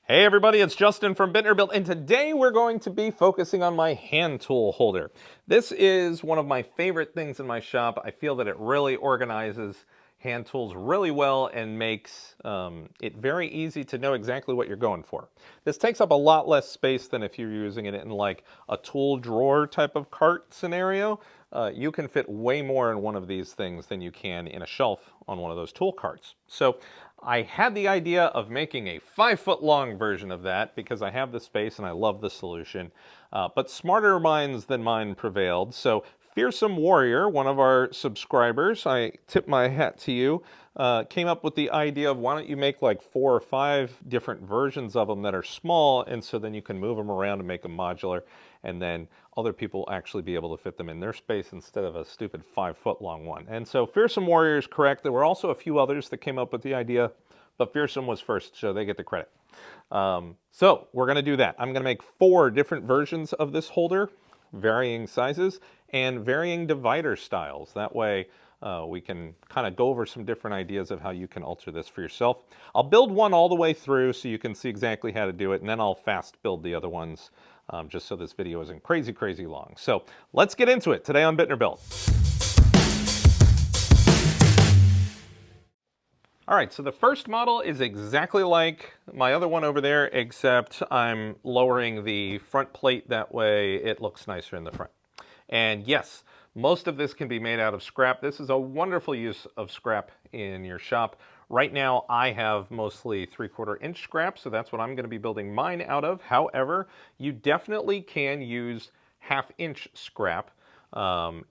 Hey everybody, it's Justin from Built, and today we're going to be focusing on my hand tool holder. This is one of my favorite things in my shop. I feel that it really organizes hand tools really well and makes it very easy to know exactly what you're going for. This takes up a lot less space than if you're using it in like a tool drawer type of cart scenario. You can fit way more in one of these things than you can in a shelf on one of those tool carts. So I had the idea of making a 5-foot long version of that because I have the space and I love the solution. But smarter minds than mine prevailed. So Fearsome Warrior, one of our subscribers, I tip my hat to you, came up with the idea of why don't you make like 4 or 5 different versions of them that are small, and so then you can move them around and make them modular, and then other people will actually be able to fit them in their space instead of a stupid 5-foot long one. And so Fearsome Warrior is correct. There were also a few others that came up with the idea, but Fearsome was first, so they get the credit. So we're going to do that. I'm going to make 4 different versions of this holder, varying sizes and varying divider styles. That way we can kind of go over some different ideas of how you can alter this for yourself. I'll build one all the way through so you can see exactly how to do it, and then I'll fast build the other ones just so this video isn't crazy, crazy long. So let's get into it today on Built. All right, so the first model is exactly like my other one over there, except I'm lowering the front plate. That way it looks nicer in the front. And yes, most of this can be made out of scrap. This is a wonderful use of scrap in your shop. Right now, I have mostly 3/4 inch scrap, so that's what I'm going to be building mine out of. However, you definitely can use 1/2 inch scrap,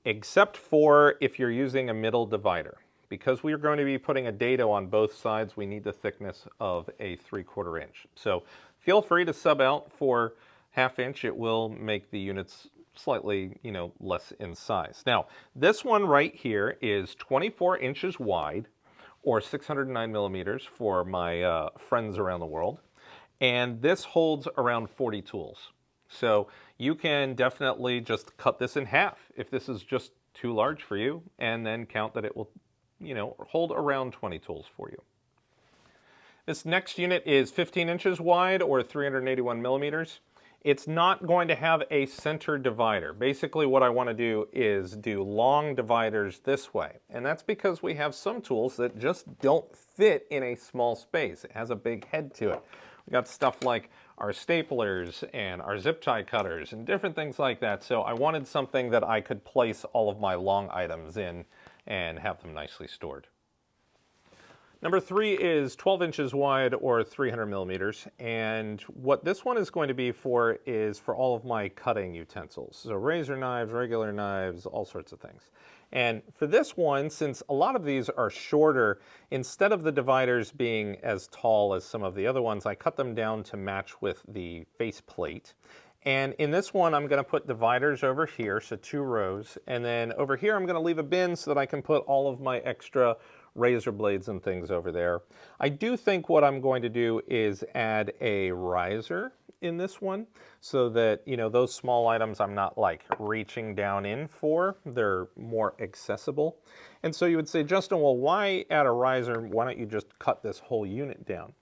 except for if you're using a middle divider. Because we are going to be putting a dado on both sides, we need the thickness of a 3/4 inch. So feel free to sub out for 1/2 inch. It will make the units slightly, less in size. Now, this one right here is 24 inches wide, or 609 millimeters for my friends around the world. And this holds around 40 tools. So you can definitely just cut this in half if this is just too large for you, and then count that it will hold around 20 tools for you. This next unit is 15 inches wide, or 381 millimeters. It's not going to have a center divider. Basically what I want to do is do long dividers this way. And that's because we have some tools that just don't fit in a small space. It has a big head to it. We got stuff like our staplers and our zip tie cutters and different things like that. So I wanted something that I could place all of my long items in and have them nicely stored. Number 3 is 12 inches wide, or 300 millimeters, and what this one is going to be for is for all of my cutting utensils. So razor knives, regular knives, all sorts of things. And for this one, since a lot of these are shorter, instead of the dividers being as tall as some of the other ones, I cut them down to match with the face plate. And in this one, I'm going to put dividers over here, so 2 rows. And then over here, I'm going to leave a bin so that I can put all of my extra razor blades and things over there. I do think what I'm going to do is add a riser in this one so that, those small items I'm not like reaching down in for. They're more accessible. And so you would say, Justin, well, why add a riser? Why don't you just cut this whole unit down?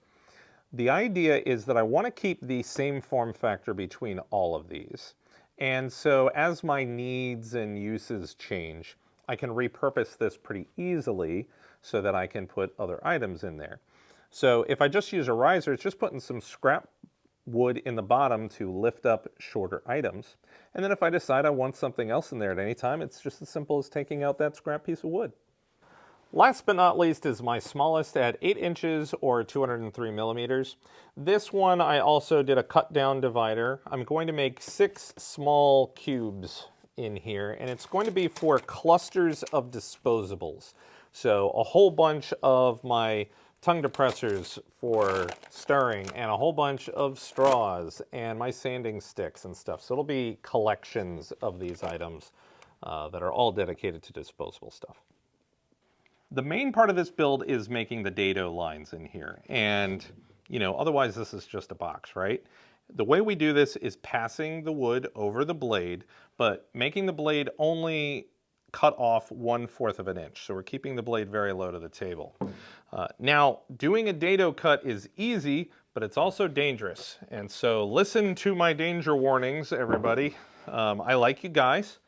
The idea is that I want to keep the same form factor between all of these. And so as my needs and uses change, I can repurpose this pretty easily so that I can put other items in there. So if I just use a riser, it's just putting some scrap wood in the bottom to lift up shorter items. And then if I decide I want something else in there at any time, it's just as simple as taking out that scrap piece of wood. Last but not least is my smallest at 8 inches, or 203 millimeters. This one I also did a cut down divider. I'm going to make 6 small cubes in here, and it's going to be for clusters of disposables. So a whole bunch of my tongue depressors for stirring, and a whole bunch of straws, and my sanding sticks and stuff. So it'll be collections of these items that are all dedicated to disposable stuff. The main part of this build is making the dado lines in here, and otherwise this is just a box, right? The way we do this is passing the wood over the blade, but making the blade only cut off 1/4 of an inch. So we're keeping the blade very low to the table. Now, doing a dado cut is easy, but it's also dangerous. And so listen to my danger warnings, everybody. I like you guys.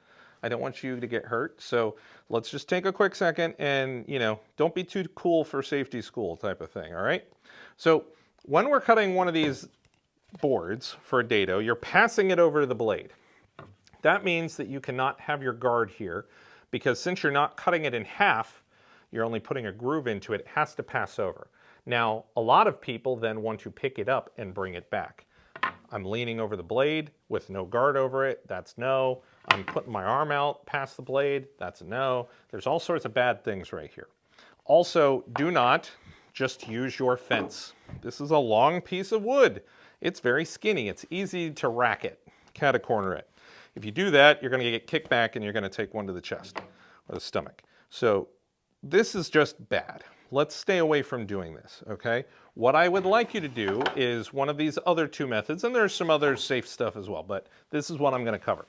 I don't want you to get hurt. So let's just take a quick second and, don't be too cool for safety school type of thing, all right? So when we're cutting one of these boards for a dado, you're passing it over to the blade. That means that you cannot have your guard here, because since you're not cutting it in half, you're only putting a groove into it, it has to pass over. Now, a lot of people then want to pick it up and bring it back. I'm leaning over the blade with no guard over it, that's no. I'm putting my arm out past the blade, that's a no. There's all sorts of bad things right here. Also, do not just use your fence. This is a long piece of wood. It's very skinny, it's easy to rack it, catacorner it. If you do that, you're going to get kicked back and you're going to take one to the chest or the stomach. So this is just bad. Let's stay away from doing this, okay? What I would like you to do is one of these other two methods, and there's some other safe stuff as well, but this is what I'm going to cover.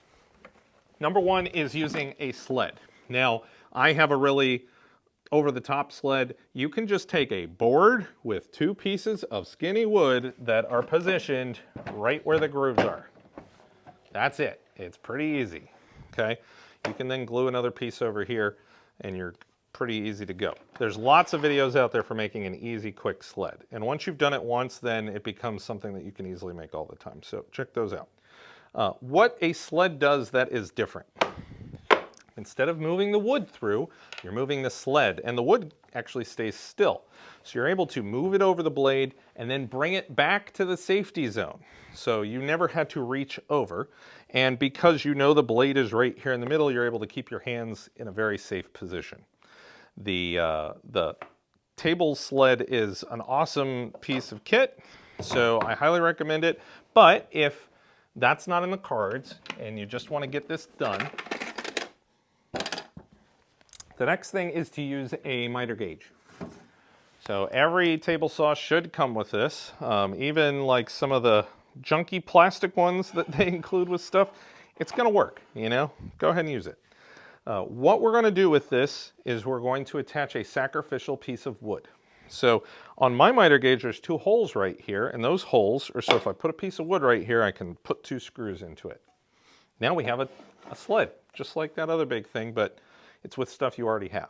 Number one is using a sled. Now, I have a really over-the-top sled. You can just take a board with two pieces of skinny wood that are positioned right where the grooves are. That's it. It's pretty easy, okay? You can then glue another piece over here, and you're pretty easy to go. There's lots of videos out there for making an easy, quick sled. And once you've done it once, then it becomes something that you can easily make all the time. So check those out. What a sled does that is different. Instead of moving the wood through, you're moving the sled, and the wood actually stays still. So you're able to move it over the blade and then bring it back to the safety zone. So you never had to reach over. And because you know the blade is right here in the middle, you're able to keep your hands in a very safe position. The table sled is an awesome piece of kit, so I highly recommend it. But if that's not in the cards and you just want to get this done, the next thing is to use a miter gauge. So every table saw should come with this, even like some of the junky plastic ones that they include with stuff. It's going to work, Go ahead and use it. What we're going to do with this is we're going to attach a sacrificial piece of wood. So on my miter gauge, there's two holes right here, and those holes are so if I put a piece of wood right here, I can put two screws into it. Now we have a sled, just like that other big thing, but it's with stuff you already have.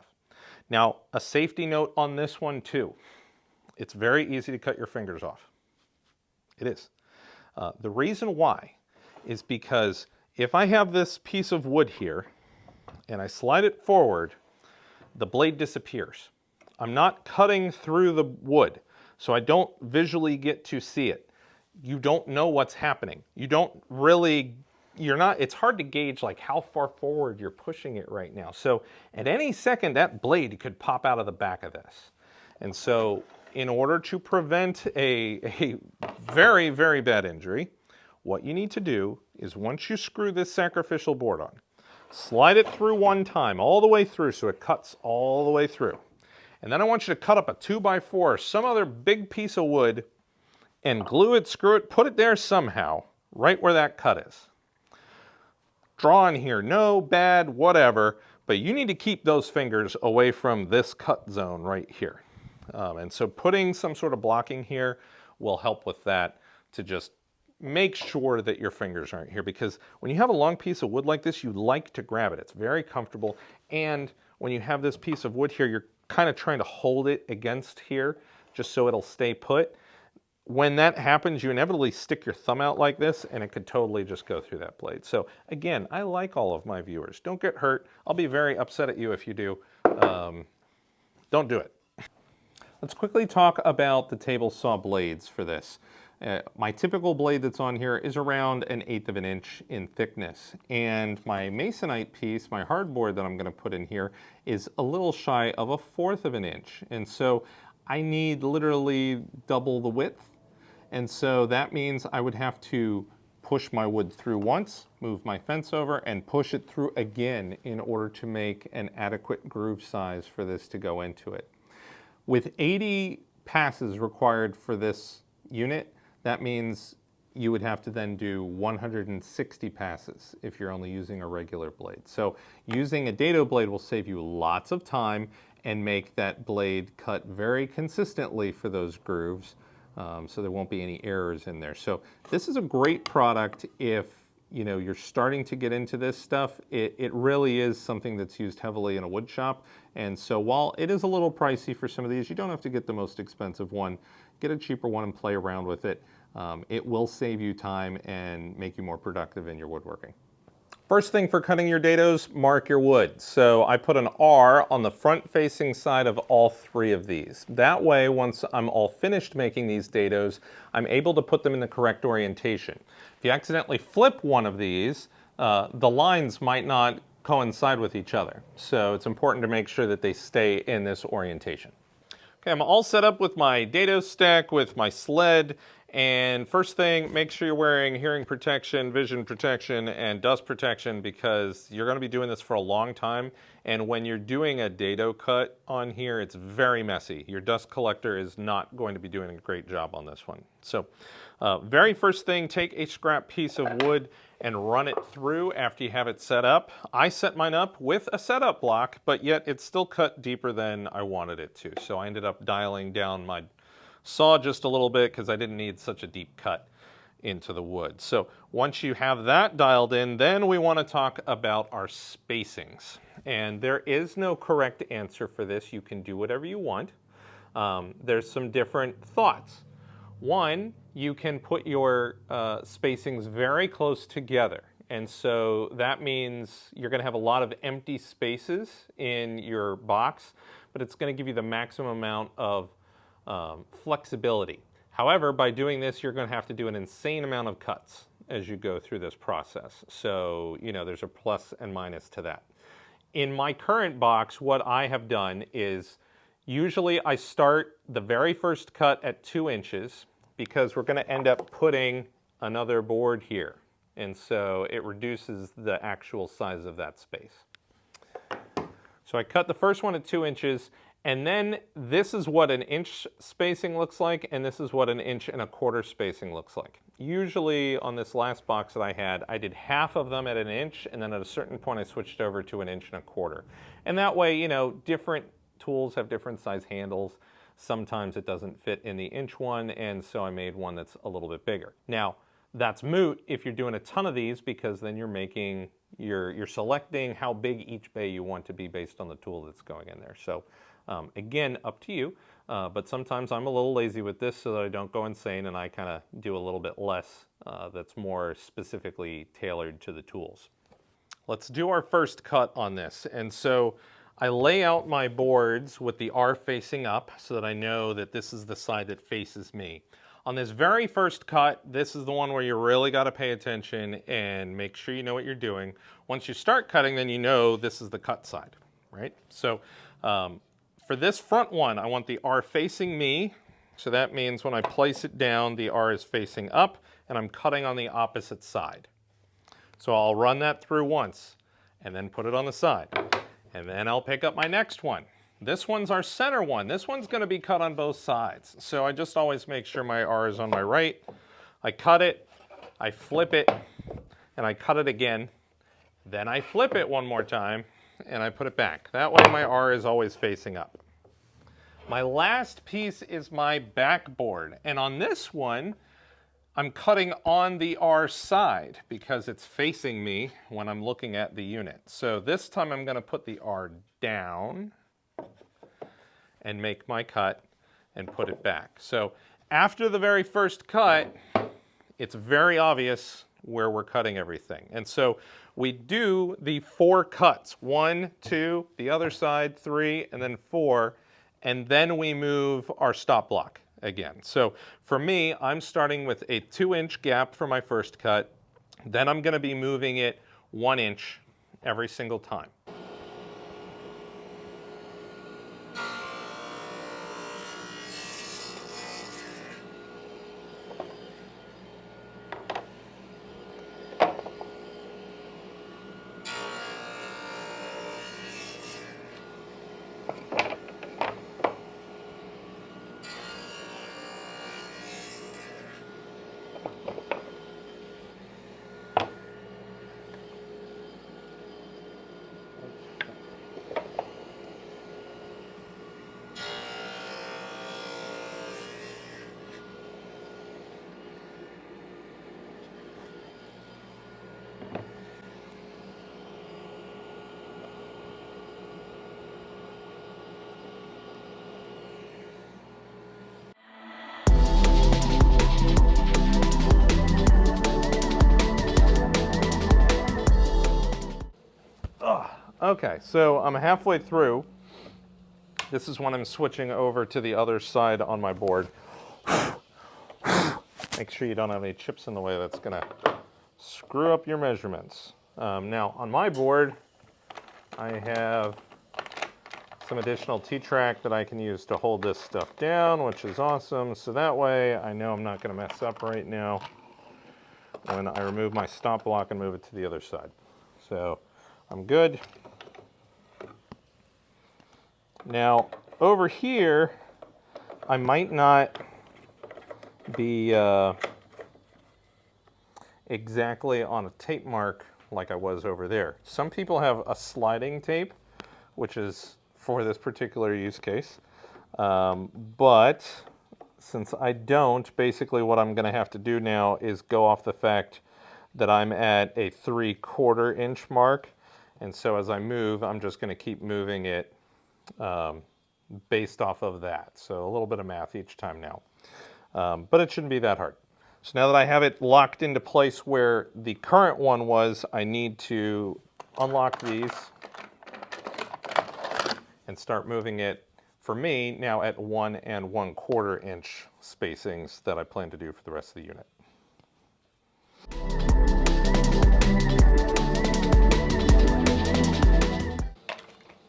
Now, a safety note on this one too. It's very easy to cut your fingers off. It is. The reason why is because if I have this piece of wood here, and I slide it forward, the blade disappears. I'm not cutting through the wood, so I don't visually get to see it. You don't know what's happening. It's hard to gauge like how far forward you're pushing it right now. So at any second, that blade could pop out of the back of this. And so in order to prevent a very, very bad injury, what you need to do is once you screw this sacrificial board on, slide it through one time, all the way through, so it cuts all the way through. And then I want you to cut up a 2x4 or some other big piece of wood and glue it, screw it, put it there somehow, right where that cut is. Draw in here, no, bad, whatever, but you need to keep those fingers away from this cut zone right here. And so putting some sort of blocking here will help with that to just make sure that your fingers aren't here, because when you have a long piece of wood like this, you like to grab it. It's very comfortable. And when you have this piece of wood here, you're kind of trying to hold it against here just so it'll stay put. When that happens, you inevitably stick your thumb out like this and it could totally just go through that blade. So again, I like all of my viewers. Don't get hurt. I'll be very upset at you if you do. Don't do it. Let's quickly talk about the table saw blades for this. My typical blade that's on here is around 1/8 of an inch in thickness, and my masonite piece, my hardboard that I'm going to put in here, is a little shy of 1/4 of an inch, and so I need literally double the width, and so that means I would have to push my wood through once, move my fence over, and push it through again in order to make an adequate groove size for this to go into it. With 80 passes required for this unit, that means you would have to then do 160 passes if you're only using a regular blade. So using a dado blade will save you lots of time and make that blade cut very consistently for those grooves so there won't be any errors in there. So this is a great product if you're starting to get into this stuff. It really is something that's used heavily in a wood shop. And so while it is a little pricey for some of these, you don't have to get the most expensive one. Get a cheaper one and play around with it. It will save you time and make you more productive in your woodworking. First thing for cutting your dados, mark your wood. So I put an R on the front facing side of all 3 of these. That way, once I'm all finished making these dados, I'm able to put them in the correct orientation. If you accidentally flip one of these, the lines might not coincide with each other. So it's important to make sure that they stay in this orientation. Okay, I'm all set up with my dado stack, with my sled, and first thing, make sure you're wearing hearing protection, vision protection, and dust protection, because you're going to be doing this for a long time, and when you're doing a dado cut on here, it's very messy. Your dust collector is not going to be doing a great job on this one. So, very first thing, take a scrap piece of wood and run it through after you have it set up. I set mine up with a setup block, but yet it's still cut deeper than I wanted it to. So I ended up dialing down my saw just a little bit because I didn't need such a deep cut into the wood. So once you have that dialed in, then we want to talk about our spacings. And there is no correct answer for this. You can do whatever you want. There's some different thoughts. One, you can put your spacings very close together. And so that means you're going to have a lot of empty spaces in your box, but it's going to give you the maximum amount of flexibility. However, by doing this, you're going to have to do an insane amount of cuts as you go through this process. So, there's a plus and minus to that. In my current box, what I have done is usually I start the very first cut at 2 inches because we're going to end up putting another board here. And so it reduces the actual size of that space. So I cut the first one at 2 inches, and then this is what an inch spacing looks like, and this is what an 1.25 inch spacing looks like. Usually on this last box that I had, I did half of them at 1 inch, and then at a certain point I switched over to 1.25 inch. And that way, different tools have different size handles. Sometimes it doesn't fit in the inch one, and so I made one that's a little bit bigger. Now, that's moot if you're doing a ton of these, because then you're selecting how big each bay you want to be based on the tool that's going in there. So again, up to you, but sometimes I'm a little lazy with this so that I don't go insane, and I kind of do a little bit less that's more specifically tailored to the tools. Let's do our first cut on this. And so I lay out my boards with the R facing up so that I know that this is the side that faces me. On this very first cut, this is the one where you really got to pay attention and make sure you know what you're doing. Once you start cutting, then you know this is the cut side, right? So for this front one, I want the R facing me. So that means when I place it down, the R is facing up, and I'm cutting on the opposite side. So I'll run that through once and then put it on the side. And then I'll pick up my next one. This one's our center one. This one's going to be cut on both sides. So I just always make sure my R is on my right. I cut it, I flip it, and I cut it again. Then I flip it one more time, and I put it back. That way my R is always facing up. My last piece is my backboard. And on this one, I'm cutting on the R side because it's facing me when I'm looking at the unit. So this time I'm going to put the R down and make my cut and put it back. So after the very first cut, it's very obvious where we're cutting everything. And so we do the 4 cuts. 1, 2, the other side, 3, and then 4. And then we move our stop block again. So for me, I'm starting with a 2-inch gap for my first cut. Then I'm going to be moving it 1 inch every single time. Okay, so I'm halfway through. This is when I'm switching over to the other side on my board. Make sure you don't have any chips in the way that's gonna screw up your measurements. Now on my board, I have some additional T-track that I can use to hold this stuff down, which is awesome. So that way I know I'm not gonna mess up right now when I remove my stop block and move it to the other side. So I'm good. Now over here, I might not be exactly on a tape mark like I was over there. Some people have a sliding tape, which is for this particular use case. But since I don't, basically what I'm gonna have to do now is go off the fact that I'm at a 3/4 inch mark. And so as I move, I'm just gonna keep moving it based off of that. So a little bit of math each time now. But it shouldn't be that hard. So now that I have it locked into place where the current one was, I need to unlock these and start moving it, for me, now at 1 1/4 inch spacings that I plan to do for the rest of the unit.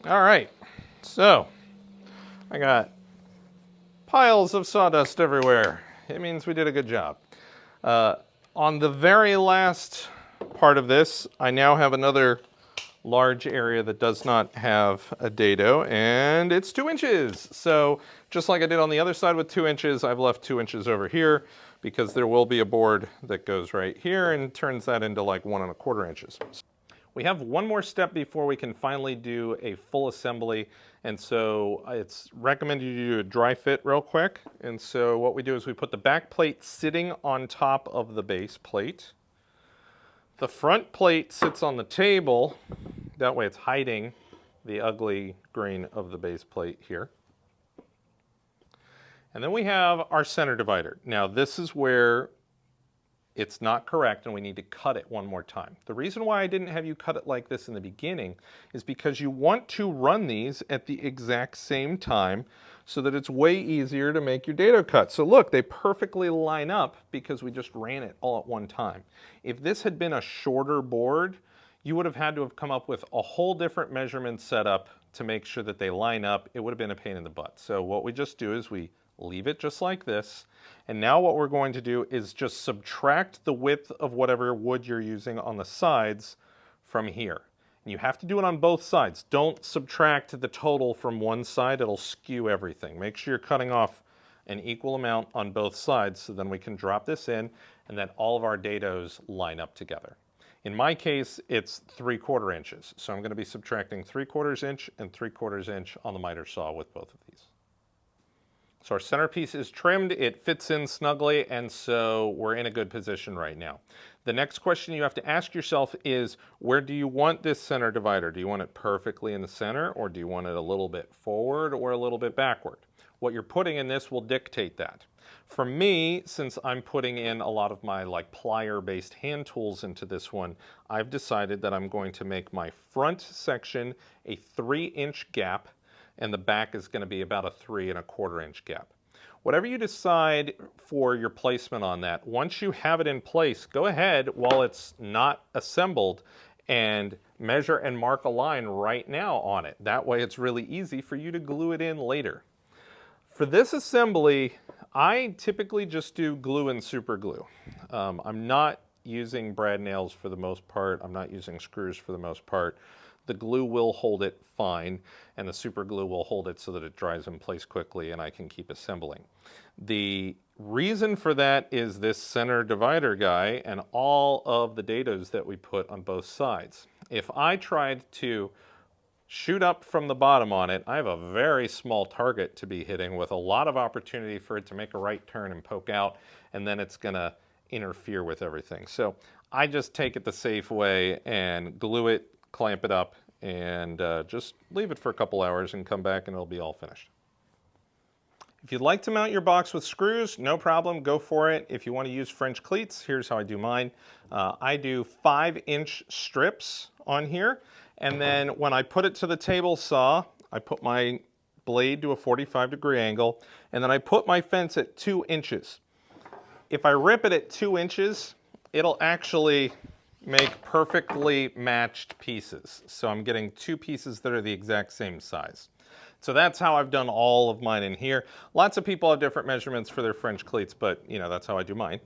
All right, so I got piles of sawdust everywhere. It means we did a good job. On the very last part of this, I now have another large area that does not have a dado, and it's 2 inches. So just like I did on the other side with 2 inches, I've left 2 inches over here because there will be a board that goes right here and turns that into like 1 1/4 inches. We have one more step before we can finally do a full assembly, and so it's recommended you do a dry fit real quick. And so what we do is we put the back plate sitting on top of the base plate. The front plate sits on the table, that way it's hiding the ugly grain of the base plate here. And then we have our center divider. Now this is where it's not correct and we need to cut it one more time. The reason why I didn't have you cut it like this in the beginning is because you want to run these at the exact same time so that it's way easier to make your dado cut. So look, they perfectly line up because we just ran it all at one time. If this had been a shorter board, you would have had to have come up with a whole different measurement setup to make sure that they line up. It would have been a pain in the butt. So what we just do is we leave it just like this. And now what we're going to do is just subtract the width of whatever wood you're using on the sides from here. And you have to do it on both sides. Don't subtract the total from one side, it'll skew everything. Make sure you're cutting off an equal amount on both sides so then we can drop this in and then all of our dados line up together. In my case, it's 3/4 inches. So I'm going to be subtracting 3/4 inch and 3/4 inch on the miter saw with both of these. So our centerpiece is trimmed, it fits in snugly, and so we're in a good position right now. The next question you have to ask yourself is, where do you want this center divider? Do you want it perfectly in the center, or do you want it a little bit forward or a little bit backward? What you're putting in this will dictate that. For me, since I'm putting in a lot of my plier-based hand tools into this one, I've decided that I'm going to make my front section a 3-inch gap, and the back is going to be about a 3 1/4 inch gap. Whatever you decide for your placement on that, once you have it in place, go ahead while it's not assembled and measure and mark a line right now on it. That way it's really easy for you to glue it in later. For this assembly, I typically just do glue and super glue. I'm not using brad nails for the most part. I'm not using screws for the most part. The glue will hold it fine, and the super glue will hold it so that it dries in place quickly and I can keep assembling. The reason for that is this center divider guy and all of the dados that we put on both sides. If I tried to shoot up from the bottom on it, I have a very small target to be hitting with a lot of opportunity for it to make a right turn and poke out, and then it's going to interfere with everything. So I just take it the safe way and glue it, clamp it up, and just leave it for a couple hours and come back and it'll be all finished. If you'd like to mount your box with screws, no problem, go for it. If you want to use French cleats, here's how I do mine. I do 5-inch strips on here, And then when I put it to the table saw, I put my blade to a 45-degree angle, and then I put my fence at 2 inches. If I rip it at 2 inches, it'll actually make perfectly matched pieces. So I'm getting 2 pieces that are the exact same size. So that's how I've done all of mine in here. Lots of people have different measurements for their French cleats, but you know, that's how I do mine.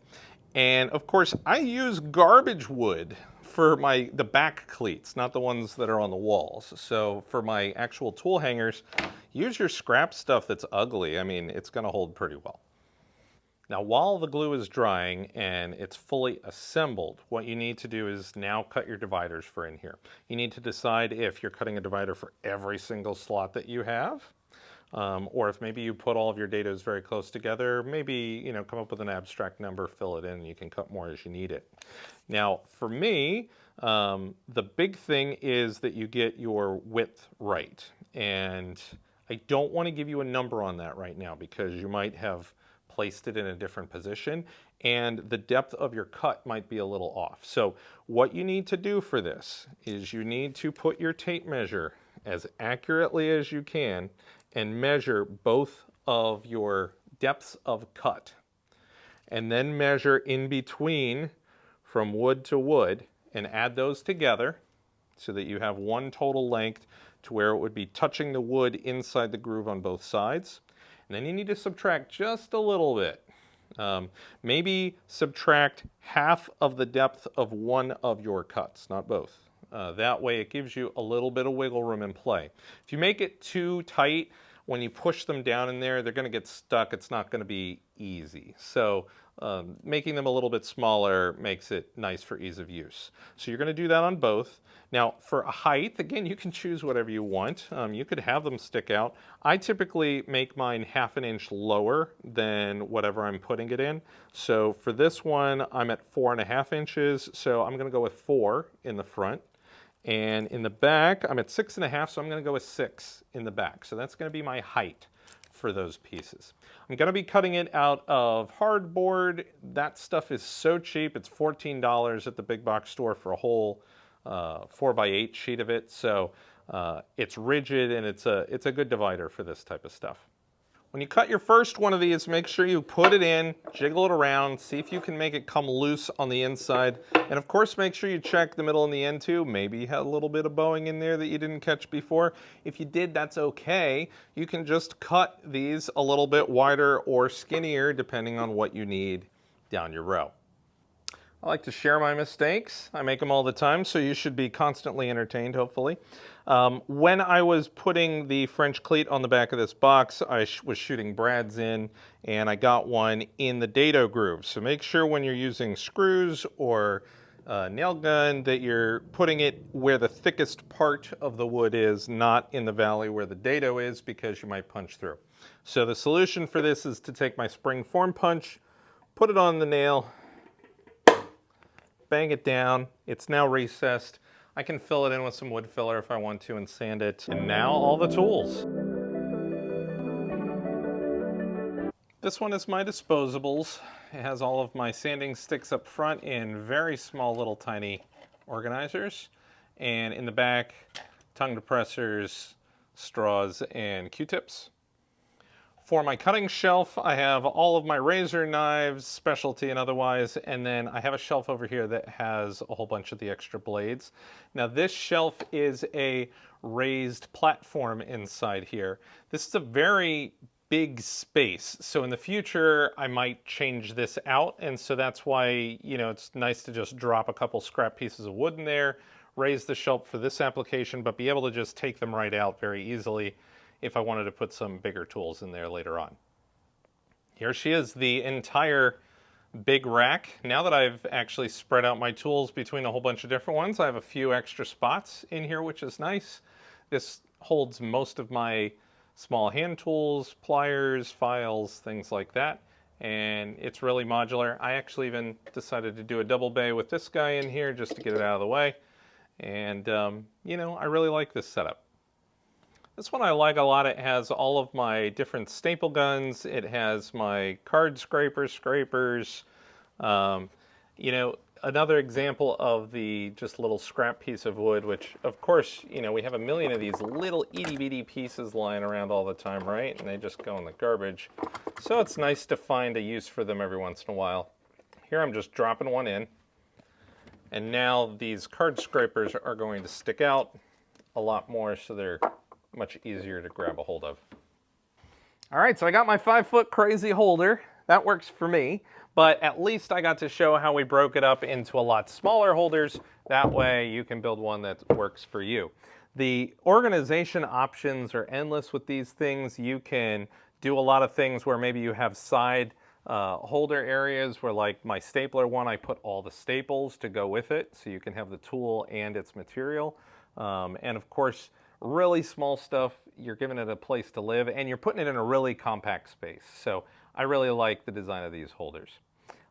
And of course, I use garbage wood for the back cleats, not the ones that are on the walls. So for my actual tool hangers, use your scrap stuff that's ugly. I mean, it's gonna hold pretty well. Now, while the glue is drying and it's fully assembled, what you need to do is now cut your dividers for in here. You need to decide if you're cutting a divider for every single slot that you have, or if maybe you put all of your dados very close together, maybe, you know, come up with an abstract number, fill it in, and you can cut more as you need it. Now, for me, the big thing is that you get your width right. And I don't want to give you a number on that right now because you might have placed it in a different position and the depth of your cut might be a little off. So what you need to do for this is you need to put your tape measure as accurately as you can and measure both of your depths of cut, and then measure in between from wood to wood and add those together so that you have one total length to where it would be touching the wood inside the groove on both sides. And then you need to subtract just a little bit. Maybe subtract half of the depth of one of your cuts, not both. That way it gives you a little bit of wiggle room in play. If you make it too tight, when you push them down in there, they're going to get stuck. It's not going to be easy. So making them a little bit smaller makes it nice for ease of use. So you're going to do that on both. Now for a height, again, you can choose whatever you want. You could have them stick out. I typically make mine 1/2 inch lower than whatever I'm putting it in. So for this one, I'm at 4.5 inches. So I'm going to go with 4 in the front. And in the back, I'm at 6.5, so I'm going to go with 6 in the back. So that's going to be my height for those pieces. I'm going to be cutting it out of hardboard. That stuff is so cheap. It's $14 at the big box store for a whole 4x8 sheet of it. So it's rigid and it's a good divider for this type of stuff. When you cut your first one of these, make sure you put it in, jiggle it around, see if you can make it come loose on the inside. And of course, make sure you check the middle and the end too. Maybe you had a little bit of bowing in there that you didn't catch before. If you did, that's okay. You can just cut these a little bit wider or skinnier depending on what you need down your row. I like to share my mistakes. I make them all the time, so you should be constantly entertained, hopefully. When I was putting the French cleat on the back of this box, I was shooting brads in, and I got one in the dado groove. So make sure when you're using screws or nail gun that you're putting it where the thickest part of the wood is, not in the valley where the dado is, because you might punch through. So the solution for this is to take my spring form punch, put it on the nail, bang it down. It's now recessed. I can fill it in with some wood filler if I want to and sand it. And now all the tools. This one is my disposables. It has all of my sanding sticks up front in very small little tiny organizers. And in the back, tongue depressors, straws, and Q-tips. For my cutting shelf, I have all of my razor knives, specialty and otherwise, and then I have a shelf over here that has a whole bunch of the extra blades. Now this shelf is a raised platform inside here. This is a very big space, so in the future I might change this out, and so that's why, you know, it's nice to just drop a couple scrap pieces of wood in there, raise the shelf for this application, but be able to just take them right out very easily if I wanted to put some bigger tools in there later on. Here she is, the entire big rack. Now that I've actually spread out my tools between a whole bunch of different ones, I have a few extra spots in here, which is nice. This holds most of my small hand tools, pliers, files, things like that. And it's really modular. I actually even decided to do a double bay with this guy in here just to get it out of the way. And, you know, I really like this setup. This one I like a lot. It has all of my different staple guns. It has my card scrapers. You know, Another example of the just little scrap piece of wood, which of course, you know, we have a million of these little itty bitty pieces lying around all the time, right? And they just go in the garbage. So it's nice to find a use for them every once in a while. Here I'm just dropping one in. And now these card scrapers are going to stick out a lot more, so they're much easier to grab a hold of. All right, so I got my 5-foot crazy holder. That works for me, but at least I got to show how we broke it up into a lot smaller holders. That way you can build one that works for you. The organization options are endless with these things. You can do a lot of things where maybe you have side holder areas where, like my stapler one, I put all the staples to go with it, so you can have the tool and its material. And of course, really small stuff, you're giving it a place to live, and you're putting it in a really compact space. So I really like the design of these holders.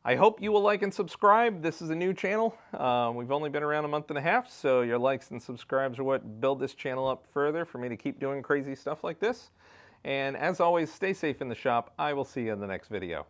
I hope you will like and subscribe. This is a new channel. We've only been around a month and a half, so your likes and subscribes are what build this channel up further for me to keep doing crazy stuff like this. And as always, stay safe in the shop. I will see you in the next video.